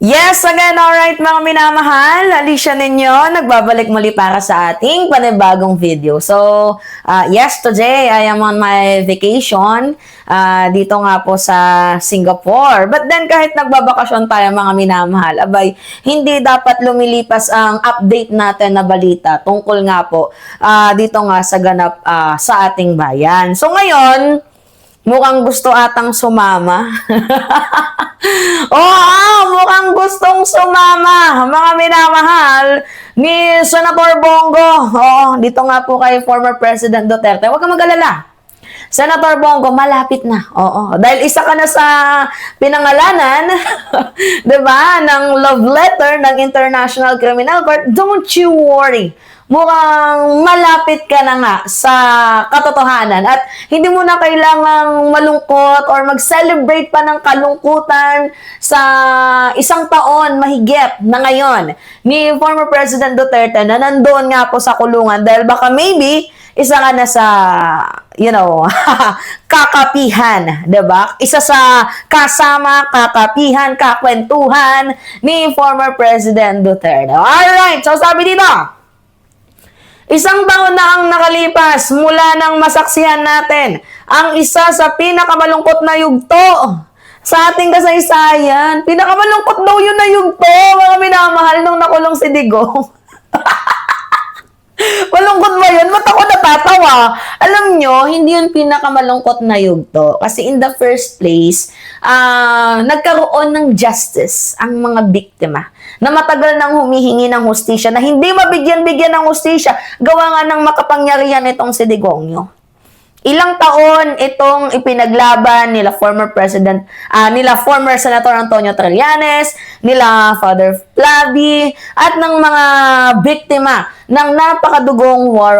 Yes, again, alright mga minamahal, Alicia ninyo, nagbabalik muli para sa ating panibagong video. So, yes, today I am on my vacation dito nga po sa Singapore. But then kahit nagbabakasyon tayo mga minamahal, abay, hindi dapat lumilipas ang update natin na balita tungkol nga po dito nga sa ganap sa ating bayan. So ngayon, mukhang gusto atang sumama. Oo, mukhang gustong sumama, mga minamahal, ni Senator Bongo. Oo, dito nga po kay former President Duterte. Huwag kang mag-alala. Senator Bongo, malapit na. Oo, dahil isa ka na sa pinangalanan, 'di ba, ng love letter ng International Criminal Court. Don't you worry. Mukhang malapit ka na nga sa katotohanan at hindi mo na kailangang malungkot or mag-celebrate pa ng kalungkutan sa isang taon mahigit na ngayon ni former President Duterte na nandoon nga po sa kulungan dahil baka maybe isa ka na sa, kakapihan, diba? Isa sa kasama, kakapihan, kakwentuhan ni former President Duterte. Alright, so sabi dito, isang taon na ang nakalipas mula nang masaksihan natin ang isa sa pinakamalungkot na yugto sa ating kasaysayan. Pinakamalungkot daw yun na yugto, mga minamahal, nung nakulong si Digong. Malungkot ba yun? Ba't ako natatawa? Alam nyo, hindi yun pinakamalungkot na yugto. Kasi in the first place, nagkaroon ng justice ang mga biktima na matagal nang humihingi ng hustisya, na hindi mabigyan-bigyan ng hustisya, gawa nga ng makapangyarihan itong si Digongyo. Ilang taon itong ipinaglaban nila former Senator Antonio Trillanes, nila Father Flavi, at ng mga biktima ng napakadugong war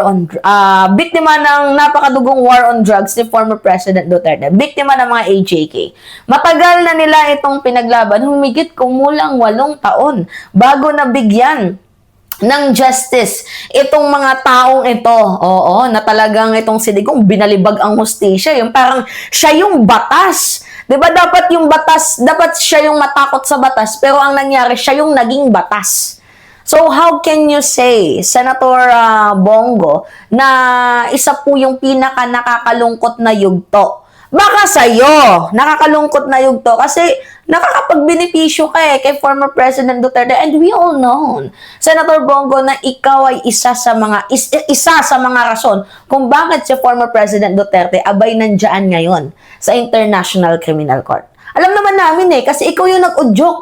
on drugs ni former President Duterte, biktima ng mga AJK. Matagal na nila itong pinaglaban, humigit kumulang 8 taon bago nabigyan ng justice itong mga taong ito. Oo, na talagang itong si Digong binalibag ang hustisya. Yung parang siya yung batas. 'Di ba dapat yung batas, dapat siya yung matakot sa batas, pero ang nangyari siya yung naging batas. So how can you say, Senator Bongo, na isa po yung pinaka nakakalungkot na yugto? Baka sa'yo, nakakalungkot na yugto kasi nakakapagbenepisyo ka kay former President Duterte, and we all know, Senator Bongo, na ikaw ay isa sa mga rason kung bakit si former President Duterte abay nandiyan ngayon sa International Criminal Court. Alam naman namin kasi ikaw yung nag-udyok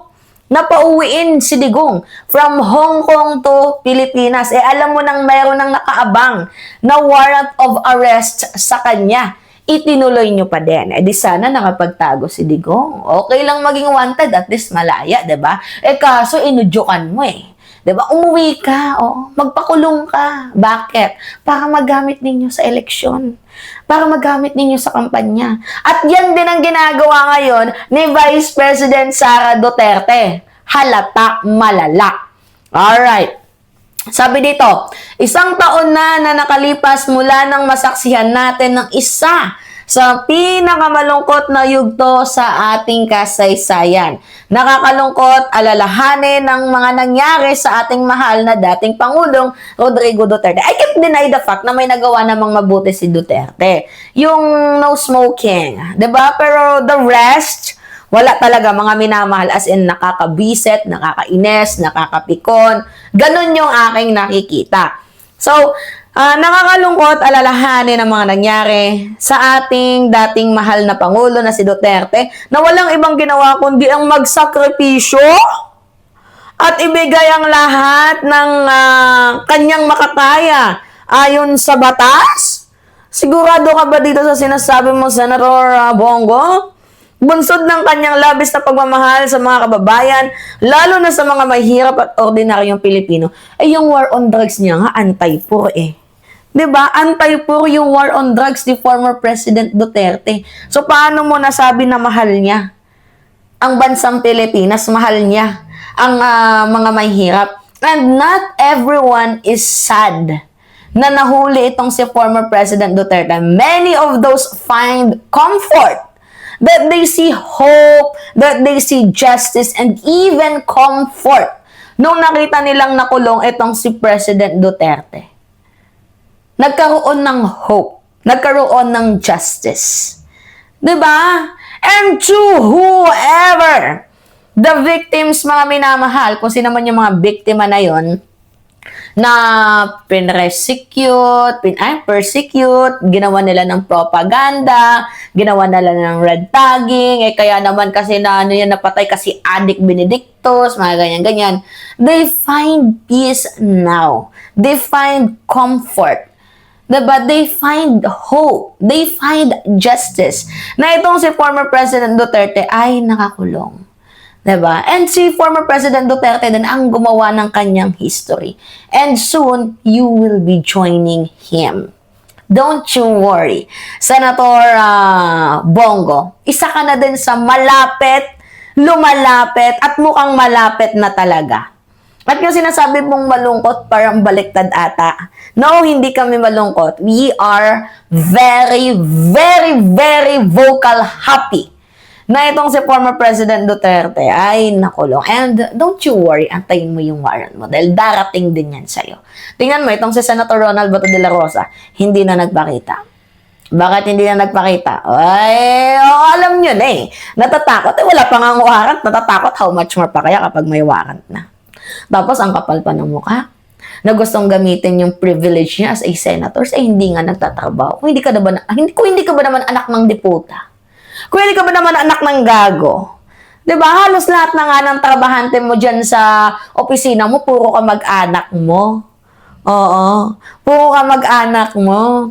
na pauwiin si Digong from Hong Kong to Pilipinas. Alam mo nang mayroon nang nakaabang na warrant of arrest sa kanya. Itinuloy nyo pa din. Di sana nakapagtago si Digong. Okay lang maging wanted, at least malaya, diba? Kaso inudyokan mo 'Diba? Umuwi ka, magpakulong ka. Bakit? Para magamit ninyo sa eleksyon. Para magamit ninyo sa kampanya. At yan din ang ginagawa ngayon ni Vice President Sara Duterte. Halata malala. Alright. Sabi dito, isang taon na nakalipas mula nang masaksihan natin ng isa sa pinakamalungkot na yugto sa ating kasaysayan. Nakakalungkot alalahanin ng mga nangyari sa ating mahal na dating Pangulong Rodrigo Duterte. I can't deny the fact na may nagawa namang mabuti si Duterte. Yung no smoking, 'di ba? Pero the rest, wala talaga, mga minamahal, as in nakakabisit, nakakainis, nakakapikon. Ganun yung aking nakikita. So, nakakalungkot alalahanin ang mga nangyari sa ating dating mahal na Pangulo na si Duterte, na walang ibang ginawa kundi ang magsakripisyo at ibigay ang lahat ng kanyang makakaya ayon sa batas. Sigurado ka ba dito sa sinasabi mo, Senator Bongo? Bunsod ng kanyang labis na pagmamahal sa mga kababayan, lalo na sa mga mahihirap at ordinaryong Pilipino, yung war on drugs niya nga, anti-poor Diba? Anti-poor yung war on drugs ni former President Duterte. So, paano mo nasabi na mahal niya ang bansang Pilipinas? Mahal niya ang mga mahihirap. And not everyone is sad na nahuli itong si former President Duterte. Many of those find comfort that they see hope, that they see justice, and even comfort nung nakita nilang nakulong itong si President Duterte. Nagkaroon ng hope, nagkaroon ng justice. 'Di ba? And to whoever the victims, mga minamahal, kung sino man yung mga biktima na yon, na persecute, ginawa nila ng propaganda, ginawa nila ng red tagging, kaya naman kasi na ano yan, napatay kasi Adik Benedictus, mga ganyan-ganyan. They find peace now. They find comfort. Diba? They find hope. They find justice. Na itong si former President Duterte ay nakakulong. Diba? And si former President Duterte din ang gumawa ng kanyang history. And soon, you will be joining him. Don't you worry. Senator Bongo, isa ka na din sa malapit, lumalapit, at mukhang malapit na talaga. At yung sinasabi mong malungkot, parang baliktad ata. No, hindi kami malungkot. We are very, very, very vocal happy na itong si former President Duterte ay nakulong. And don't you worry, antayin mo yung warrant mo dahil darating din yan sa'yo. Tingnan mo, itong si Senator Ronald Bato de la Rosa, hindi na nagpakita. Bakit hindi na nagpakita? Ay, alam nyo na eh. Natatakot. Wala pa nga ang warrant. Natatakot. How much more pa kaya kapag may warrant na? Tapos, ang kapal pa ng mukha na gustong gamitin yung privilege niya as a senator, hindi nga nagtatrabaho. Kung hindi ka ba naman anak ng deputa? Kung hindi ka ba naman anak ng gago? 'Di ba? Halos lahat na nga ng trabahante mo dyan sa opisina mo, puro ka mag-anak mo. Oo. Puro ka mag-anak mo.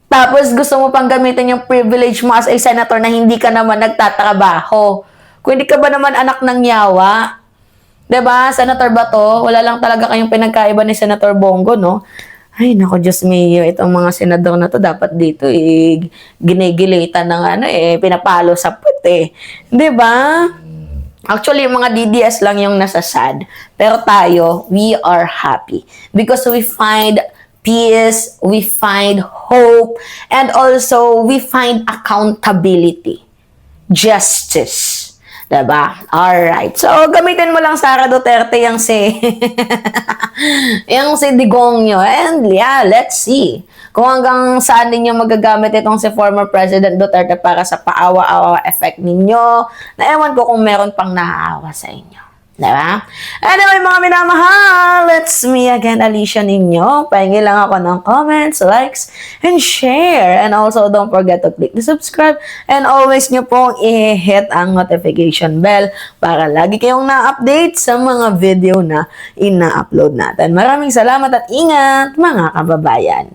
Tapos gusto mo pang gamitin yung privilege mo as a senator na hindi ka naman nagtatrabaho. Kung hindi ka ba naman anak ng yawa? 'Di ba? Senator Bato, wala lang talaga kayong pinagkaiba ni Senator Bongo, no? Ay, nako, Diyos mio, itong mga senador na to, dapat dito, ginigilitan ng pinapalo sa puti. Di ba? Actually, yung mga DDS lang yung nasa sad. Pero tayo, we are happy. Because we find peace, we find hope, and also, we find accountability. Justice. Diba? Alright. So, gamitin mo lang Sara Duterte yung yung si Digongyo. And yeah, let's see kung hanggang saan ninyo magagamit itong si former President Duterte para sa paawa-awa effect ninyo. Na ewan ko kung meron pang naaawa sa inyo. Diba? Anyway, mga minamahal, it's me again, Alicia ninyo. Pahingi lang ako ng comments, likes, and share. And also, don't forget to click the subscribe. And always nyo pong i-hit ang notification bell para lagi kayong na-update sa mga video na ina-upload natin. Maraming salamat at ingat, mga kababayan.